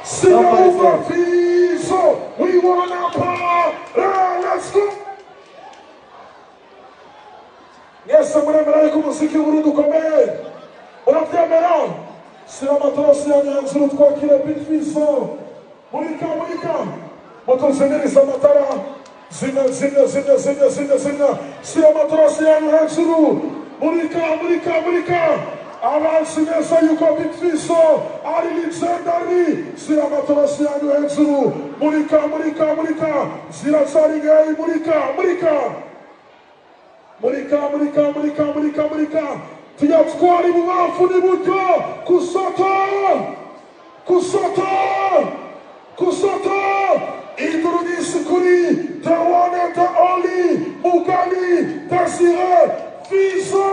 Sing over Fizzo. We want our power. Let's go. Yes, I'm going to go to Burundi. Unavyemera. Sina matorosi ya nyanzuru kwa kile big Fizzo. Mulika. Motozeneri matara. Zina. Sina matorosi ya nyanzuru. Mulika. Abantu neza yuko big Fizzo ari legendary. Sina matorosi ya nyanzuru. Mulika. Zira saringai mulika. Tuyatwari mu bafu n'iburyo kusota iduru n'isukuri the one and the only Mugali Desire Fizzo.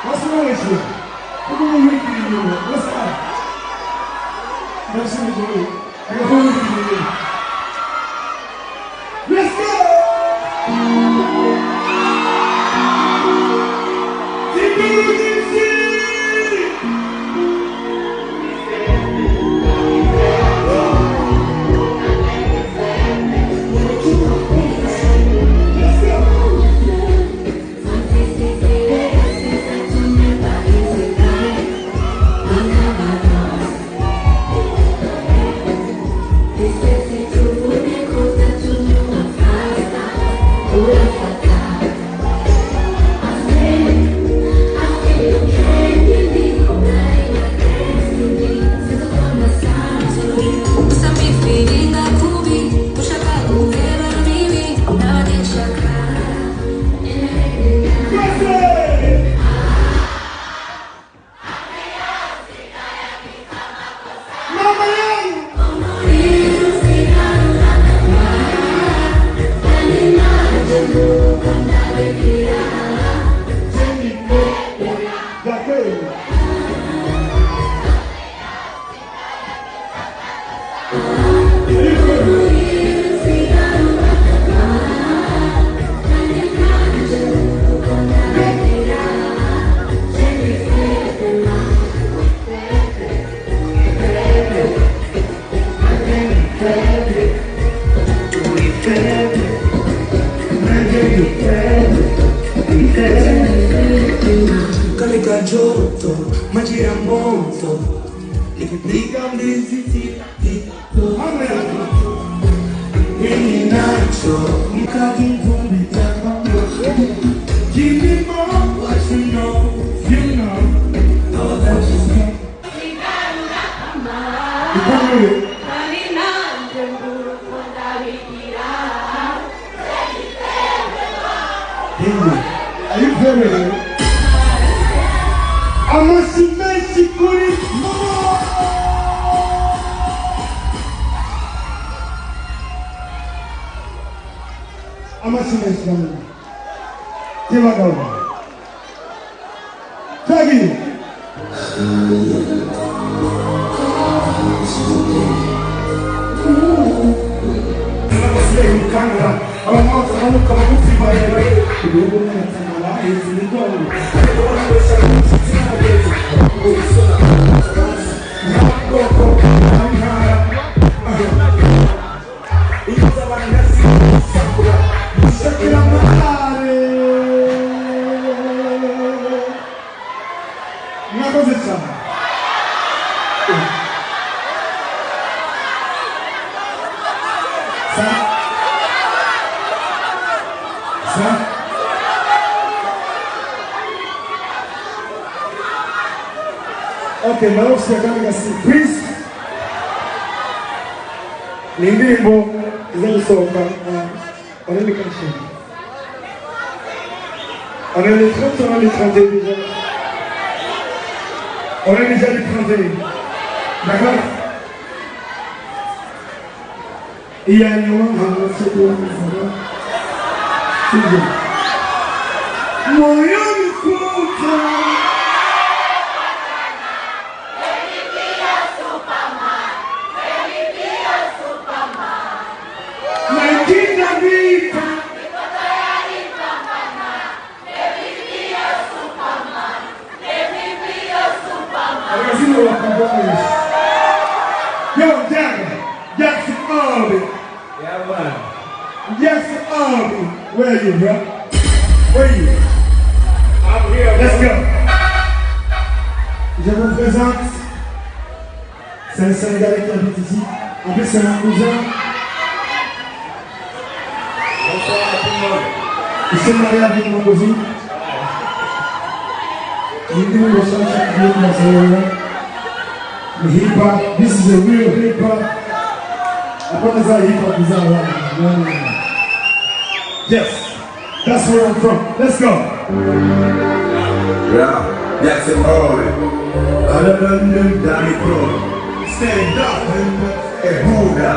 What's wrong with you? What's up? Let's go! Magia molto, liga visiti, quindi Nacho, mi cadi in pubblicità. Give me more what you know, all that you know. Are you very? I'm a sicuri. I'm a sicuri. Give a go. Tag it. Mwakoze sana. Ça. Okay, now c'est quand même surprise. Les mots, ils sont on est les canchons. On est les 30, on est les 32 déjà. On est déjà les 31. D'accord? Il y a un moment, c'est pour vous. Yo, Jackson Army. Yeah, man. Jackson Army. Where are you, bro? Where are you? I'm here. Let's go. Je vous présente. C'est un Sénégalais qui habite ici. En plus, c'est un cousin. Bonsoir à tout le monde. Il s'est marié avec mon cousin. Il dit le chant chaque jour dans ce moment. The hip hop, this is a real hip hop. I promise that hip hop is all right. No. Yes, that's where I'm from. Let's go. Yeah, Jackson Boy. Other than them, Danny Pro. Stand up and Buddha.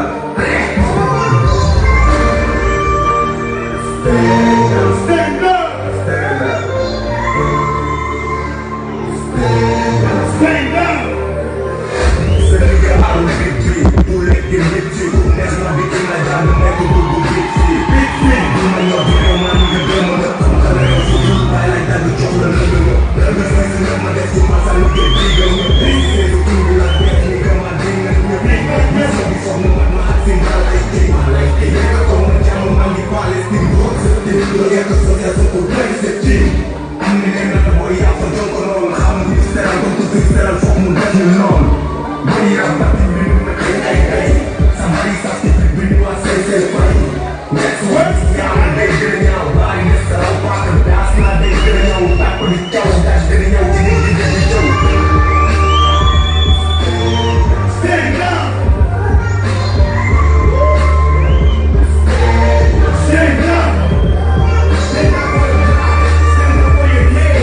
Stand up. Stand up. Stand up. Stand up. Senegal, I don't get you. You let get with you. That's my big thing. I got to make a good big thing. Big thing. You might not be the one who can do it. I like that. You jump a little bit more. Let me find you. My next one, I look at bigger. Big thing. You do me like that. You got my thing. And you make my thing. So we saw me with my thing. I like it. I like it. You got so much. I'm on the quality. What's the thing? Look at the stuff that's so place. It's thing. I'm in the end of the boy. I'm so drunk on all. I'm in the style. I'm going to the style. I'm from the on. Money up, nothing new, somebody starts to bring you a say, that's what it's down, they getting out, body, this is all part of that's not they getting out, back when it's down, that's getting out, you need to do. Stand up! Stand up! Stand up for your life, stand up for your head,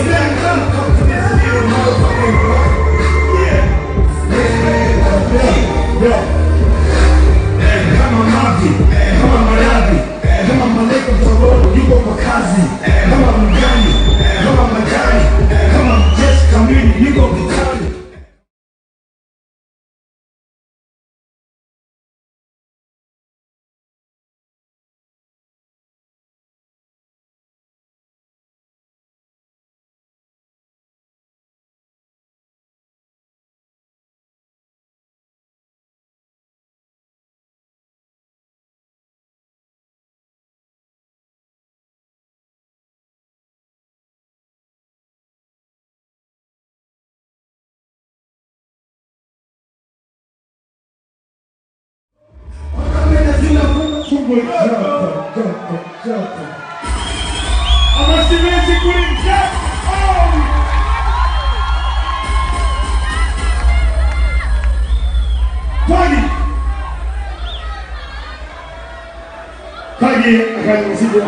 stand up, come to this little motherfucking rock. Kama mavi, kama maradhi, kama maleko mtororo, yuko kwa kazi, kama mgani, kama magari, kama mjeshi kamili, yuko vitani. Ama siwezi kuingia. Kwani kaje akanisikia.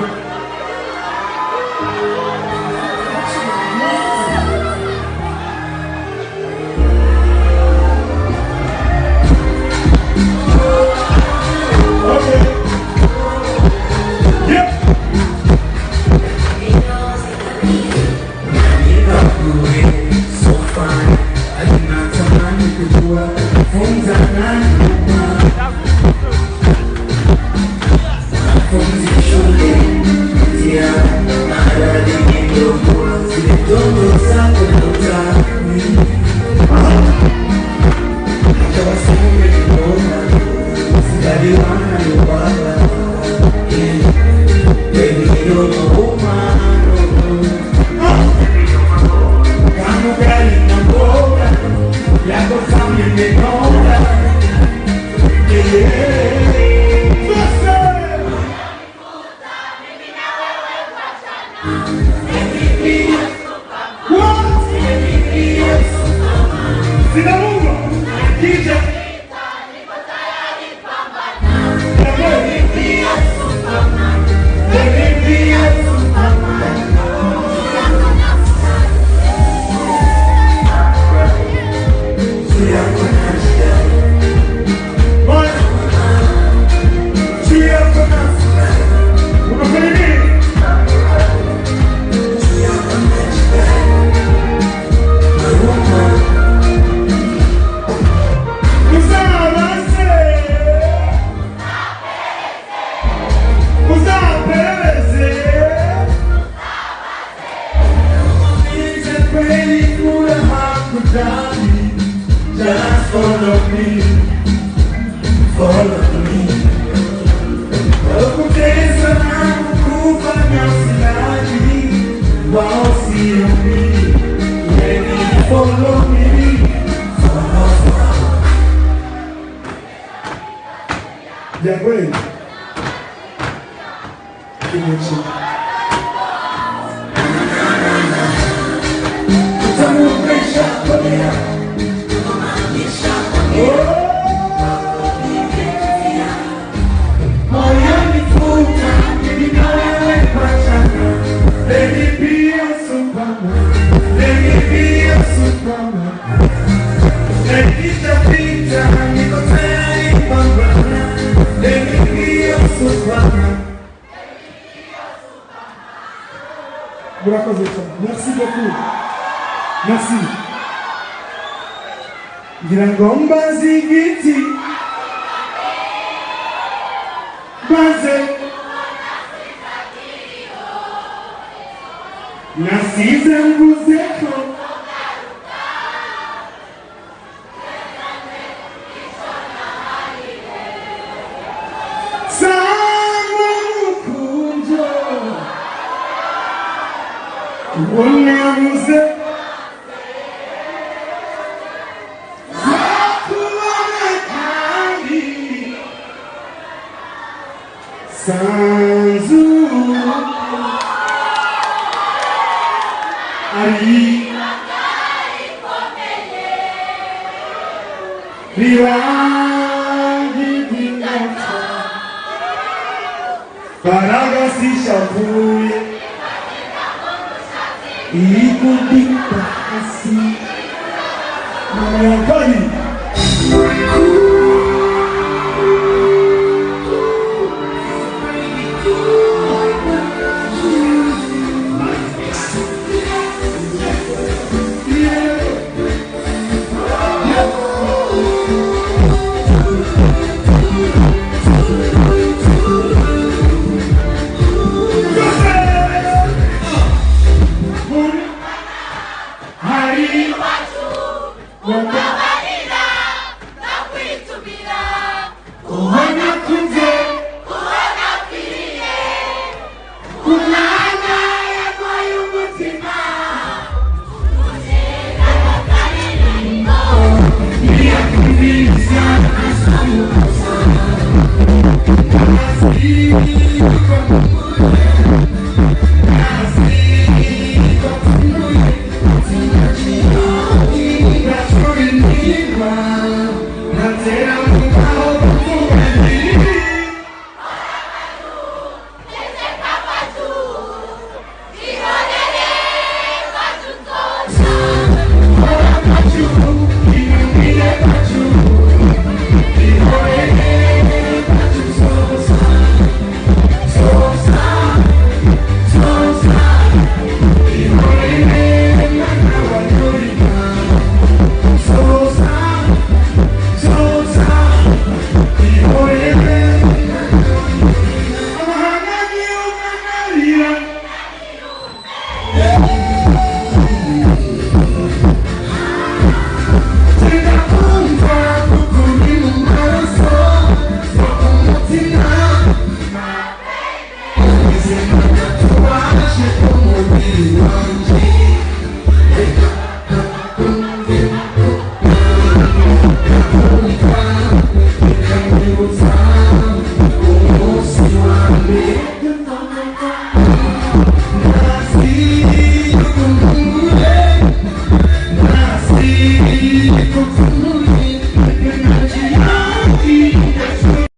Vamos, Ya cosa me mejora. Just follow me, follow me. Ukutesa na kufanya silani, wasio me. Ready, follow me, follow. Yeah, great. Merci beaucoup. Merci. Ngirangomba zigiti Baze Nasize nguzeko Sama mukunjo Wona muze Sanzu Ali Viwangi Dinata Paraga si shavuye Ikubita asi Mayakani Come